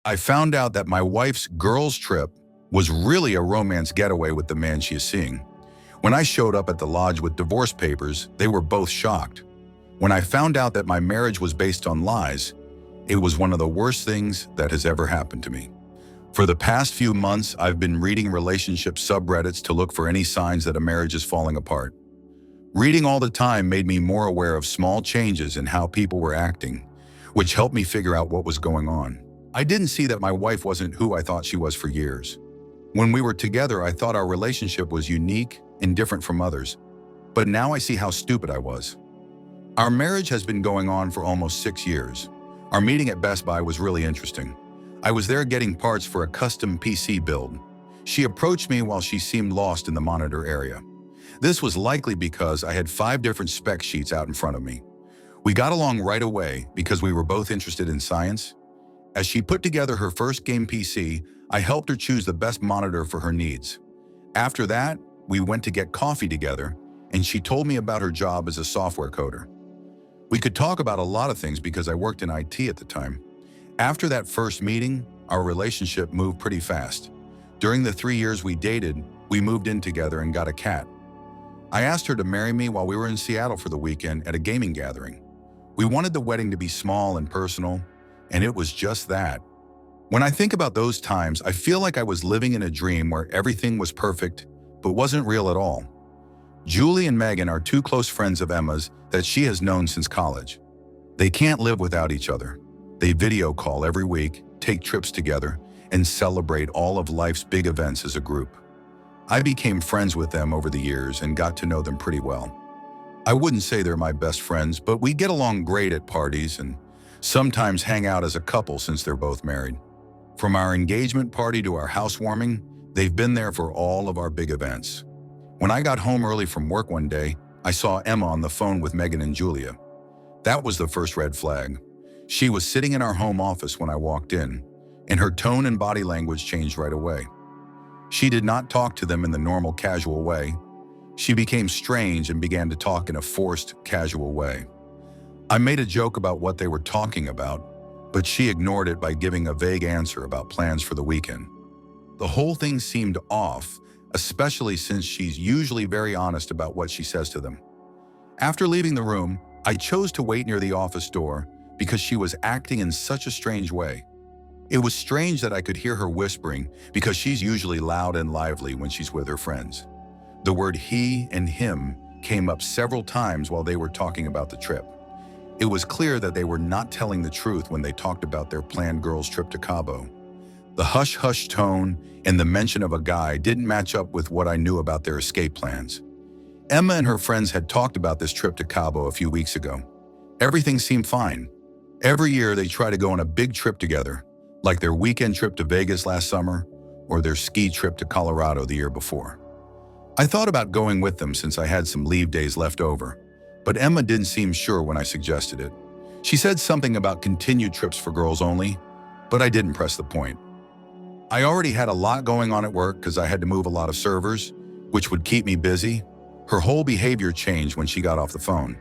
I found out that my wife's girls' trip was really a romance getaway with the man she is seeing. When I showed up at the lodge with divorce papers, they were both shocked. When I found out that my marriage was based on lies, it was one of the worst things that has ever happened to me. For the past few months, I've been reading relationship subreddits to look for any signs that a marriage is falling apart. Reading all the time made me more aware of small changes in how people were acting, which helped me figure out what was going on. I didn't see that my wife wasn't who I thought she was for years. When we were together, I thought our relationship was unique and different from others, but now I see how stupid I was. Our marriage has been going on for almost 6 years. Our meeting at Best Buy was really interesting. I was there getting parts for a custom PC build. She approached me while she seemed lost in the monitor area. This was likely because I had 5 different spec sheets out in front of me. We got along right away because we were both interested in science. As she put together her first game PC, I helped her choose the best monitor for her needs. After that, we went to get coffee together, and she told me about her job as a software coder. We could talk about a lot of things because I worked in IT at the time. After that first meeting, our relationship moved pretty fast. During the 3 years we dated, we moved in together and got a cat. I asked her to marry me while we were in Seattle for the weekend at a gaming gathering. We wanted the wedding to be small and personal, and it was just that. When I think about those times, I feel like I was living in a dream where everything was perfect, but wasn't real at all. Julie and Megan are 2 close friends of Emma's that she has known since college. They can't live without each other. They video call every week, take trips together, and celebrate all of life's big events as a group. I became friends with them over the years and got to know them pretty well. I wouldn't say they're my best friends, but we get along great at parties and sometimes hang out as a couple since they're both married. From our engagement party to our housewarming, they've been there for all of our big events. When I got home early from work one day, I saw Emma on the phone with Megan and Julia. That was the first red flag. She was sitting in our home office when I walked in, and her tone and body language changed right away. She did not talk to them in the normal casual way. She became strange and began to talk in a forced, casual way. I made a joke about what they were talking about, but she ignored it by giving a vague answer about plans for the weekend. The whole thing seemed off, especially since she's usually very honest about what she says to them. After leaving the room, I chose to wait near the office door because she was acting in such a strange way. It was strange that I could hear her whispering because she's usually loud and lively when she's with her friends. The word he and him came up several times while they were talking about the trip. It was clear that they were not telling the truth when they talked about their planned girls' trip to Cabo. The hush-hush tone and the mention of a guy didn't match up with what I knew about their escape plans. Emma and her friends had talked about this trip to Cabo a few weeks ago. Everything seemed fine. Every year they try to go on a big trip together, like their weekend trip to Vegas last summer or their ski trip to Colorado the year before. I thought about going with them since I had some leave days left over, but Emma didn't seem sure when I suggested it. She said something about continued trips for girls only, but I didn't press the point. I already had a lot going on at work because I had to move a lot of servers, which would keep me busy. Her whole behavior changed when she got off the phone.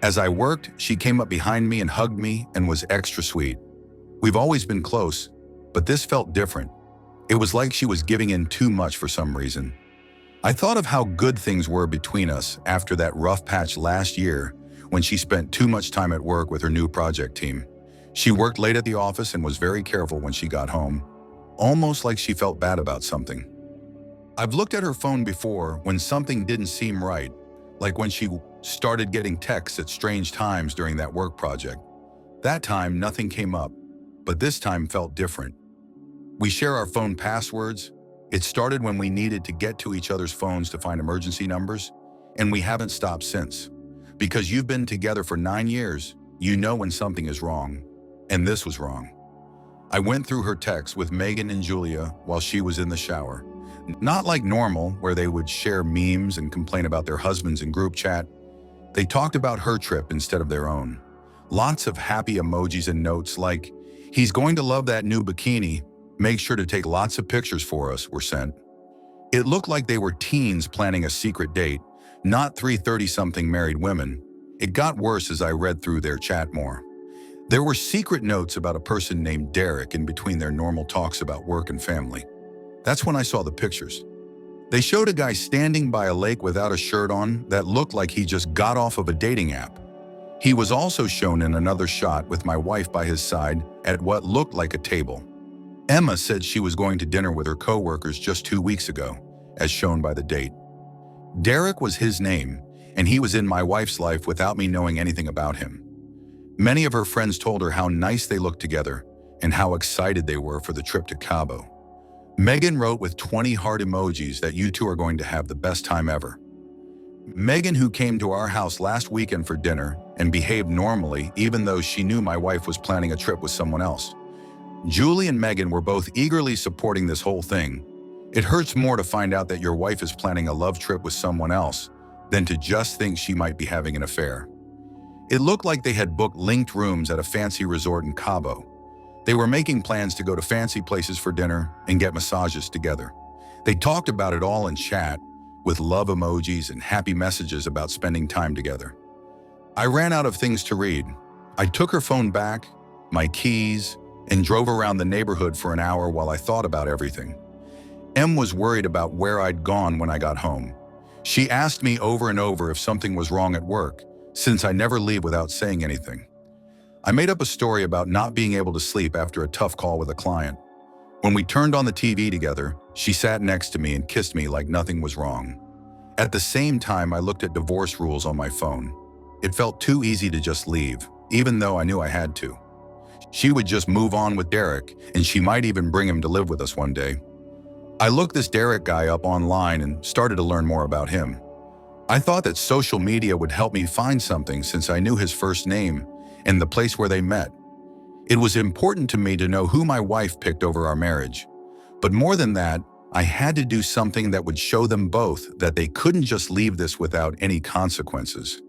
As I worked, she came up behind me and hugged me and was extra sweet. We've always been close, but this felt different. It was like she was giving in too much for some reason. I thought of how good things were between us after that rough patch last year when she spent too much time at work with her new project team. She worked late at the office and was very careful when she got home, almost like she felt bad about something. I've looked at her phone before when something didn't seem right, like when she started getting texts at strange times during that work project. That time, nothing came up, but this time felt different. We share our phone passwords. It started when we needed to get to each other's phones to find emergency numbers, and we haven't stopped since. Because you've been together for 9 years, you know when something is wrong, and this was wrong. I went through her texts with Megan and Julia while she was in the shower. Not like normal, where they would share memes and complain about their husbands in group chat. They talked about her trip instead of their own. Lots of happy emojis and notes like, "He's going to love that new bikini. Make sure to take lots of pictures for us," were sent. It looked like they were teens planning a secret date, not 3 30-something married women. It got worse as I read through their chat more. There were secret notes about a person named Derek in between their normal talks about work and family. That's when I saw the pictures. They showed a guy standing by a lake without a shirt on that looked like he just got off of a dating app. He was also shown in another shot with my wife by his side at what looked like a table. Emma said she was going to dinner with her coworkers just 2 weeks ago, as shown by the date. Derek was his name, and he was in my wife's life without me knowing anything about him. Many of her friends told her how nice they looked together and how excited they were for the trip to Cabo. Megan wrote with 20 heart emojis that you two are going to have the best time ever. Megan, who came to our house last weekend for dinner and behaved normally even though she knew my wife was planning a trip with someone else. Julie and Megan were both eagerly supporting this whole thing. It hurts more to find out that your wife is planning a love trip with someone else than to just think she might be having an affair. It looked like they had booked linked rooms at a fancy resort in Cabo. They were making plans to go to fancy places for dinner and get massages together. They talked about it all in chat, with love emojis and happy messages about spending time together. I ran out of things to read. I took her phone back, my keys, and drove around the neighborhood for an hour while I thought about everything. Em was worried about where I'd gone when I got home. She asked me over and over if something was wrong at work, since I never leave without saying anything. I made up a story about not being able to sleep after a tough call with a client. When we turned on the TV together, she sat next to me and kissed me like nothing was wrong. At the same time, I looked at divorce rules on my phone. It felt too easy to just leave, even though I knew I had to. She would just move on with Derek, and she might even bring him to live with us one day. I looked this Derek guy up online and started to learn more about him. I thought that social media would help me find something since I knew his first name and the place where they met. It was important to me to know who my wife picked over our marriage. But more than that, I had to do something that would show them both that they couldn't just leave this without any consequences.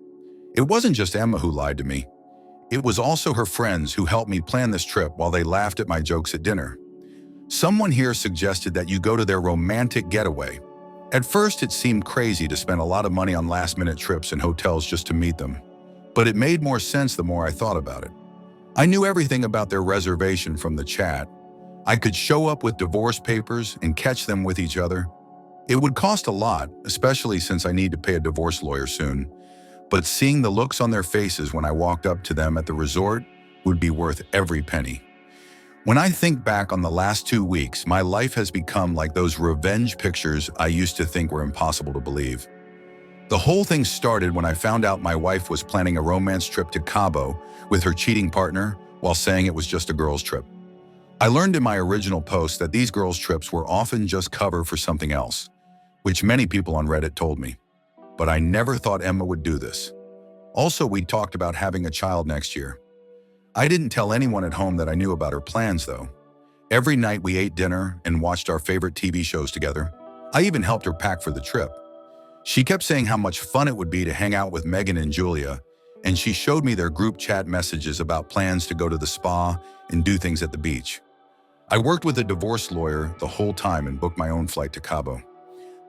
It wasn't just Emma who lied to me. It was also her friends who helped me plan this trip while they laughed at my jokes at dinner. Someone here suggested that you go to their romantic getaway. At first, it seemed crazy to spend a lot of money on last-minute trips and hotels just to meet them. But it made more sense the more I thought about it. I knew everything about their reservation from the chat. I could show up with divorce papers and catch them with each other. It would cost a lot, especially since I need to pay a divorce lawyer soon. But seeing the looks on their faces when I walked up to them at the resort would be worth every penny. When I think back on the last 2 weeks, my life has become like those revenge pictures I used to think were impossible to believe. The whole thing started when I found out my wife was planning a romance trip to Cabo with her cheating partner while saying it was just a girls' trip. I learned in my original post that these girls' trips were often just cover for something else, which many people on Reddit told me. But I never thought Emma would do this. Also, we talked about having a child next year. I didn't tell anyone at home that I knew about her plans, though. Every night we ate dinner and watched our favorite TV shows together. I even helped her pack for the trip. She kept saying how much fun it would be to hang out with Megan and Julia, and she showed me their group chat messages about plans to go to the spa and do things at the beach. I worked with a divorce lawyer the whole time and booked my own flight to Cabo.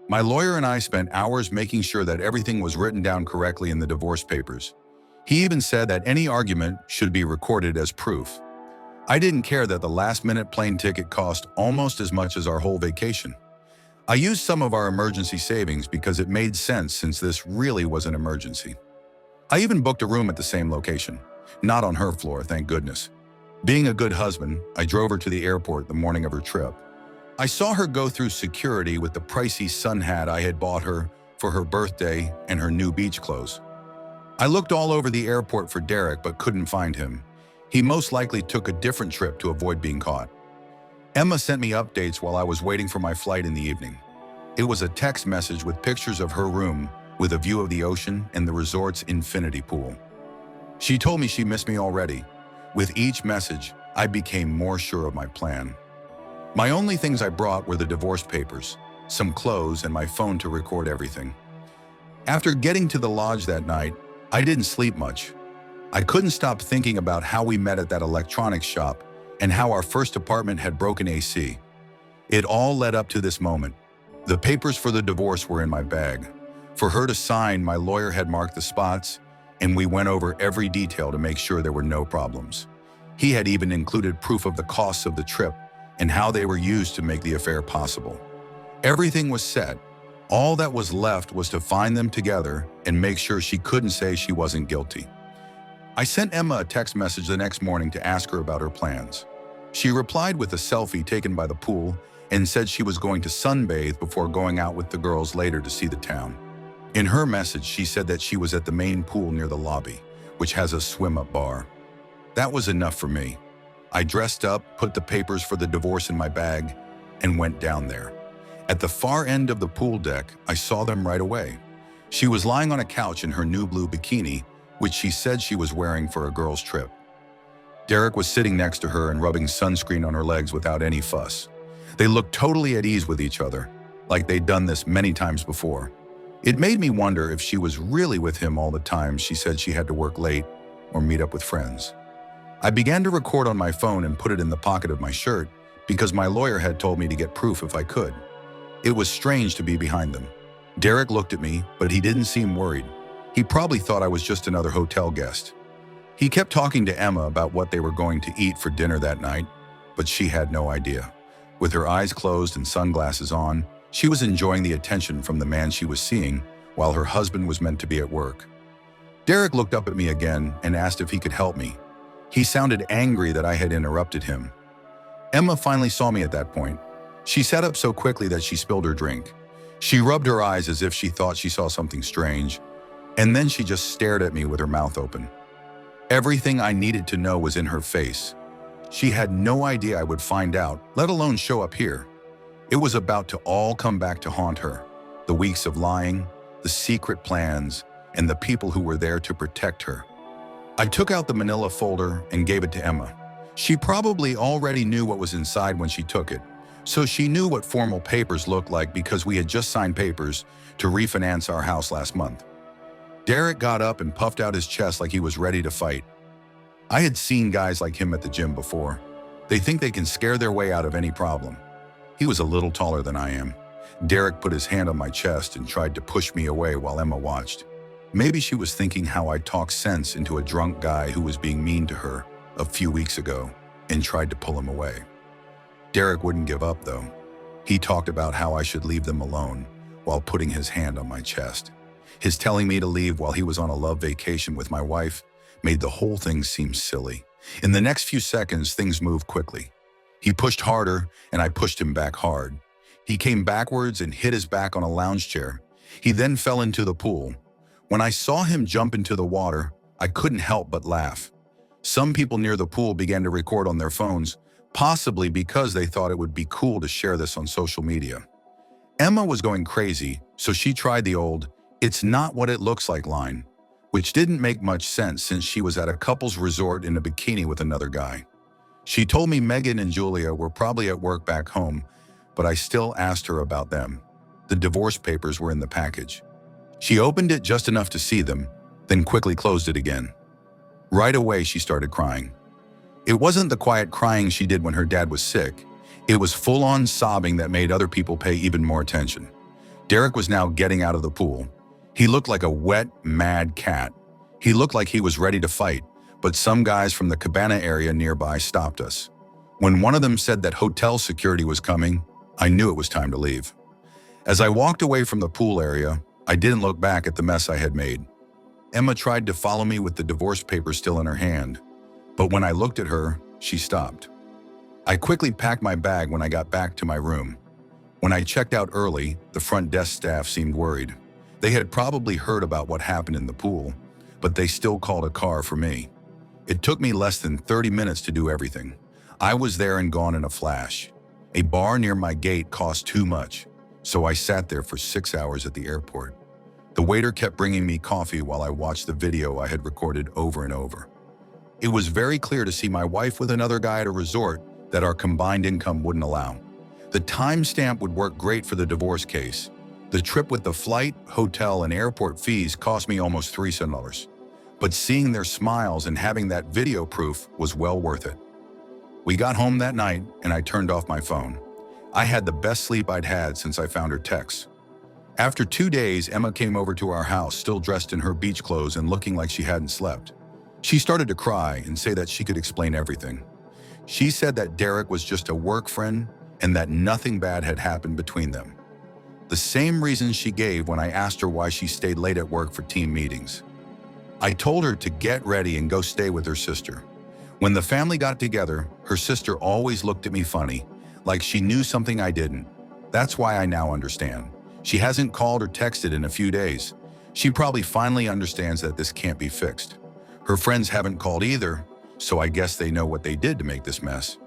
My lawyer and I spent hours making sure that everything was written down correctly in the divorce papers. He even said that any argument should be recorded as proof. I didn't care that the last-minute plane ticket cost almost as much as our whole vacation. I used some of our emergency savings because it made sense since this really was an emergency. I even booked a room at the same location. Not on her floor, thank goodness. Being a good husband, I drove her to the airport the morning of her trip. I saw her go through security with the pricey sun hat I had bought her for her birthday and her new beach clothes. I looked all over the airport for Derek but couldn't find him. He most likely took a different trip to avoid being caught. Emma sent me updates while I was waiting for my flight in the evening. It was a text message with pictures of her room with a view of the ocean and the resort's infinity pool. She told me she missed me already. With each message, I became more sure of my plan. My only things I brought were the divorce papers, some clothes, and my phone to record everything. After getting to the lodge that night, I didn't sleep much. I couldn't stop thinking about how we met at that electronics shop and how our first apartment had broken AC. It all led up to this moment. The papers for the divorce were in my bag. For her to sign, my lawyer had marked the spots, and we went over every detail to make sure there were no problems. He had even included proof of the costs of the trip and how they were used to make the affair possible. Everything was set. All that was left was to find them together and make sure she couldn't say she wasn't guilty. I sent Emma a text message the next morning to ask her about her plans. She replied with a selfie taken by the pool and said she was going to sunbathe before going out with the girls later to see the town. In her message, she said that she was at the main pool near the lobby, which has a swim-up bar. That was enough for me. I dressed up, put the papers for the divorce in my bag, and went down there. At the far end of the pool deck, I saw them right away. She was lying on a couch in her new blue bikini, which she said she was wearing for a girls' trip. Derek was sitting next to her and rubbing sunscreen on her legs without any fuss. They looked totally at ease with each other, like they'd done this many times before. It made me wonder if she was really with him all the time she said she had to work late or meet up with friends. I began to record on my phone and put it in the pocket of my shirt because my lawyer had told me to get proof if I could. It was strange to be behind them. Derek looked at me, but he didn't seem worried. He probably thought I was just another hotel guest. He kept talking to Emma about what they were going to eat for dinner that night, but she had no idea. With her eyes closed and sunglasses on, she was enjoying the attention from the man she was seeing while her husband was meant to be at work. Derek looked up at me again and asked if he could help me. He sounded angry that I had interrupted him. Emma finally saw me at that point. She sat up so quickly that she spilled her drink. She rubbed her eyes as if she thought she saw something strange, and then she just stared at me with her mouth open. Everything I needed to know was in her face. She had no idea I would find out, let alone show up here. It was about to all come back to haunt her. The weeks of lying, the secret plans, and the people who were there to protect her. I took out the manila folder and gave it to Emma. She probably already knew what was inside when she took it, so she knew what formal papers looked like because we had just signed papers to refinance our house last month. Derek got up and puffed out his chest like he was ready to fight. I had seen guys like him at the gym before. They think they can scare their way out of any problem. He was a little taller than I am. Derek put his hand on my chest and tried to push me away while Emma watched. Maybe she was thinking how I talked sense into a drunk guy who was being mean to her a few weeks ago and tried to pull him away. Derek wouldn't give up, though. He talked about how I should leave them alone while putting his hand on my chest. His telling me to leave while he was on a love vacation with my wife made the whole thing seem silly. In the next few seconds, things moved quickly. He pushed harder, and I pushed him back hard. He came backwards and hit his back on a lounge chair. He then fell into the pool. When I saw him jump into the water, I couldn't help but laugh. Some people near the pool began to record on their phones, possibly because they thought it would be cool to share this on social media. Emma was going crazy, so she tried the old, "It's not what it looks like" line, which didn't make much sense since she was at a couple's resort in a bikini with another guy. She told me Megan and Julia were probably at work back home, but I still asked her about them. The divorce papers were in the package. She opened it just enough to see them, then quickly closed it again. Right away, she started crying. It wasn't the quiet crying she did when her dad was sick. It was full-on sobbing that made other people pay even more attention. Derek was now getting out of the pool. He looked like a wet, mad cat. He looked like he was ready to fight, but some guys from the cabana area nearby stopped us. When one of them said that hotel security was coming, I knew it was time to leave. As I walked away from the pool area, I didn't look back at the mess I had made. Emma tried to follow me with the divorce papers still in her hand, but when I looked at her, she stopped. I quickly packed my bag when I got back to my room. When I checked out early, the front desk staff seemed worried. They had probably heard about what happened in the pool, but they still called a car for me. It took me less than 30 minutes to do everything. I was there and gone in a flash. A bar near my gate cost too much, so I sat there for 6 hours at the airport. The waiter kept bringing me coffee while I watched the video I had recorded over and over. It was very clear to see my wife with another guy at a resort that our combined income wouldn't allow. The timestamp would work great for the divorce case. The trip with the flight, hotel, and airport fees cost me almost $300. But seeing their smiles and having that video proof was well worth it. We got home that night, and I turned off my phone. I had the best sleep I'd had since I found her text. After 2 days, Emma came over to our house, still dressed in her beach clothes and looking like she hadn't slept. She started to cry and say that she could explain everything. She said that Derek was just a work friend and that nothing bad had happened between them. The same reason she gave when I asked her why she stayed late at work for team meetings. I told her to get ready and go stay with her sister. When the family got together, her sister always looked at me funny, like she knew something I didn't. That's why I now understand. She hasn't called or texted in a few days. She probably finally understands that this can't be fixed. Her friends haven't called either, so I guess they know what they did to make this mess.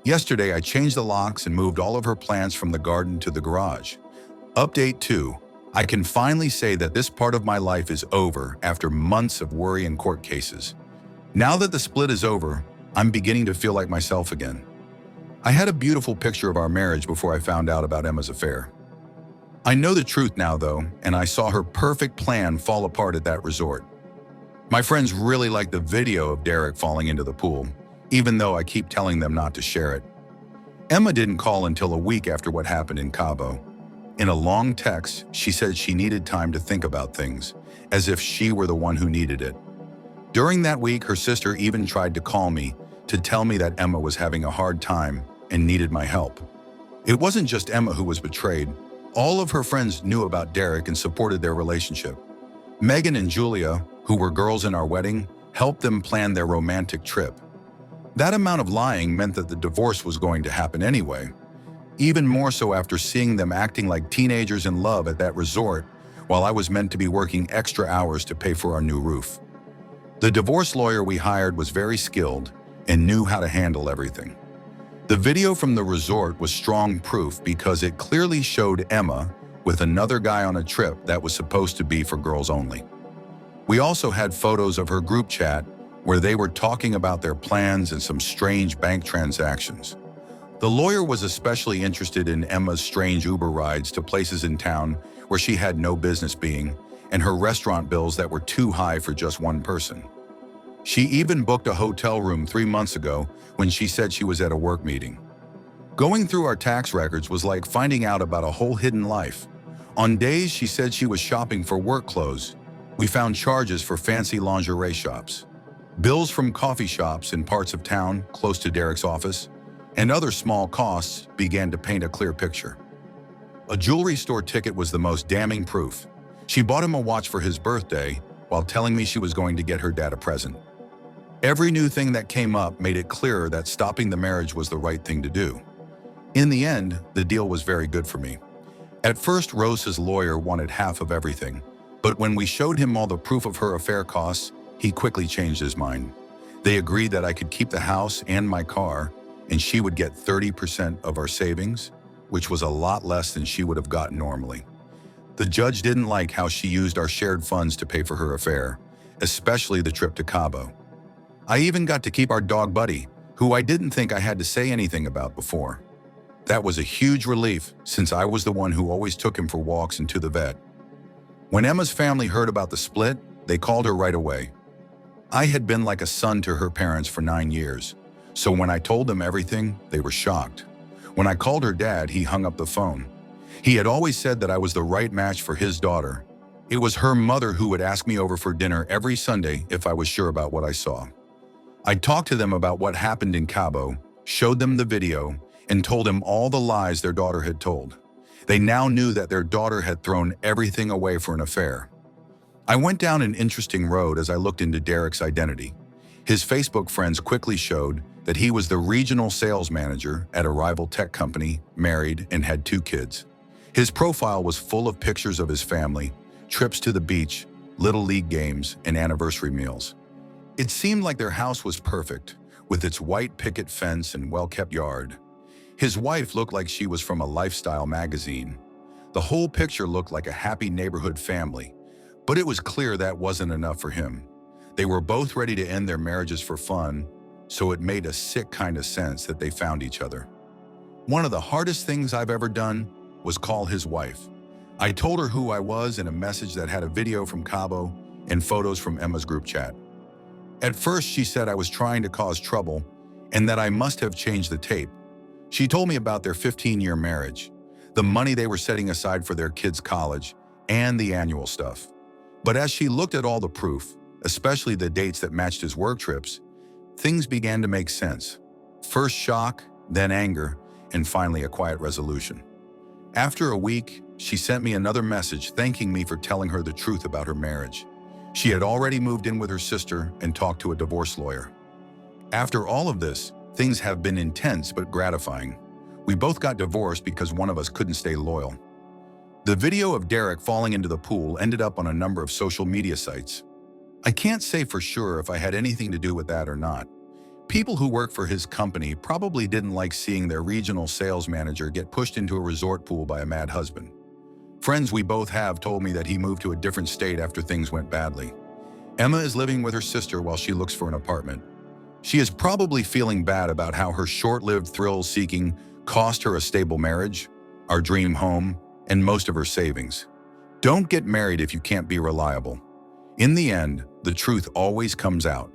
Yesterday, I changed the locks and moved all of her plants from the garden to the garage. Update 2. I can finally say that this part of my life is over after months of worry and court cases. Now that the split is over, I'm beginning to feel like myself again. I had a beautiful picture of our marriage before I found out about Emma's affair. I know the truth now though, and I saw her perfect plan fall apart at that resort. My friends really like the video of Derek falling into the pool, even though I keep telling them not to share it. Emma didn't call until a week after what happened in Cabo. In a long text, she said she needed time to think about things, as if she were the one who needed it. During that week, her sister even tried to call me to tell me that Emma was having a hard time and needed my help. It wasn't just Emma who was betrayed. All of her friends knew about Derek and supported their relationship. Megan and Julia, who were girls in our wedding, helped them plan their romantic trip. That amount of lying meant that the divorce was going to happen anyway. Even more so after seeing them acting like teenagers in love at that resort while I was meant to be working extra hours to pay for our new roof. The divorce lawyer we hired was very skilled and knew how to handle everything. The video from the resort was strong proof because it clearly showed Emma with another guy on a trip that was supposed to be for girls only. We also had photos of her group chat where they were talking about their plans and some strange bank transactions. The lawyer was especially interested in Emma's strange Uber rides to places in town where she had no business being, and her restaurant bills that were too high for just one person. She even booked a hotel room 3 months ago when she said she was at a work meeting. Going through our tax records was like finding out about a whole hidden life. On days she said she was shopping for work clothes, we found charges for fancy lingerie shops, bills from coffee shops in parts of town close to Derek's office, and other small costs began to paint a clear picture. A jewelry store ticket was the most damning proof. She bought him a watch for his birthday while telling me she was going to get her dad a present. Every new thing that came up made it clearer that stopping the marriage was the right thing to do. In the end, the deal was very good for me. At first, Rose's lawyer wanted half of everything, but when we showed him all the proof of her affair costs, he quickly changed his mind. They agreed that I could keep the house and my car, and she would get 30% of our savings, which was a lot less than she would have gotten normally. The judge didn't like how she used our shared funds to pay for her affair, especially the trip to Cabo. I even got to keep our dog Buddy, who I didn't think I had to say anything about before. That was a huge relief since I was the one who always took him for walks and to the vet. When Emma's family heard about the split, they called her right away. I had been like a son to her parents for 9 years, so when I told them everything, they were shocked. When I called her dad, he hung up the phone. He had always said that I was the right match for his daughter. It was her mother who would ask me over for dinner every Sunday if I was sure about what I saw. I talked to them about what happened in Cabo, showed them the video, and told them all the lies their daughter had told. They now knew that their daughter had thrown everything away for an affair. I went down an interesting road as I looked into Derek's identity. His Facebook friends quickly showed that he was the regional sales manager at a rival tech company, married, and had 2 kids. His profile was full of pictures of his family, trips to the beach, little league games, and anniversary meals. It seemed like their house was perfect, with its white picket fence and well-kept yard. His wife looked like she was from a lifestyle magazine. The whole picture looked like a happy neighborhood family, but it was clear that wasn't enough for him. They were both ready to end their marriages for fun, so it made a sick kind of sense that they found each other. One of the hardest things I've ever done was call his wife. I told her who I was in a message that had a video from Cabo and photos from Emma's group chat. At first, she said I was trying to cause trouble and that I must have changed the tape. She told me about their 15-year marriage, the money they were setting aside for their kids' college, and the annual stuff. But as she looked at all the proof, especially the dates that matched his work trips, things began to make sense. First shock, then anger, and finally a quiet resolution. After a week, she sent me another message thanking me for telling her the truth about her marriage. She had already moved in with her sister and talked to a divorce lawyer. After all of this, things have been intense but gratifying. We both got divorced because one of us couldn't stay loyal. The video of Derek falling into the pool ended up on a number of social media sites. I can't say for sure if I had anything to do with that or not. People who work for his company probably didn't like seeing their regional sales manager get pushed into a resort pool by a mad husband. Friends we both have told me that he moved to a different state after things went badly. Emma is living with her sister while she looks for an apartment. She is probably feeling bad about how her short-lived thrill-seeking cost her a stable marriage, our dream home, and most of her savings. Don't get married if you can't be reliable. In the end, the truth always comes out.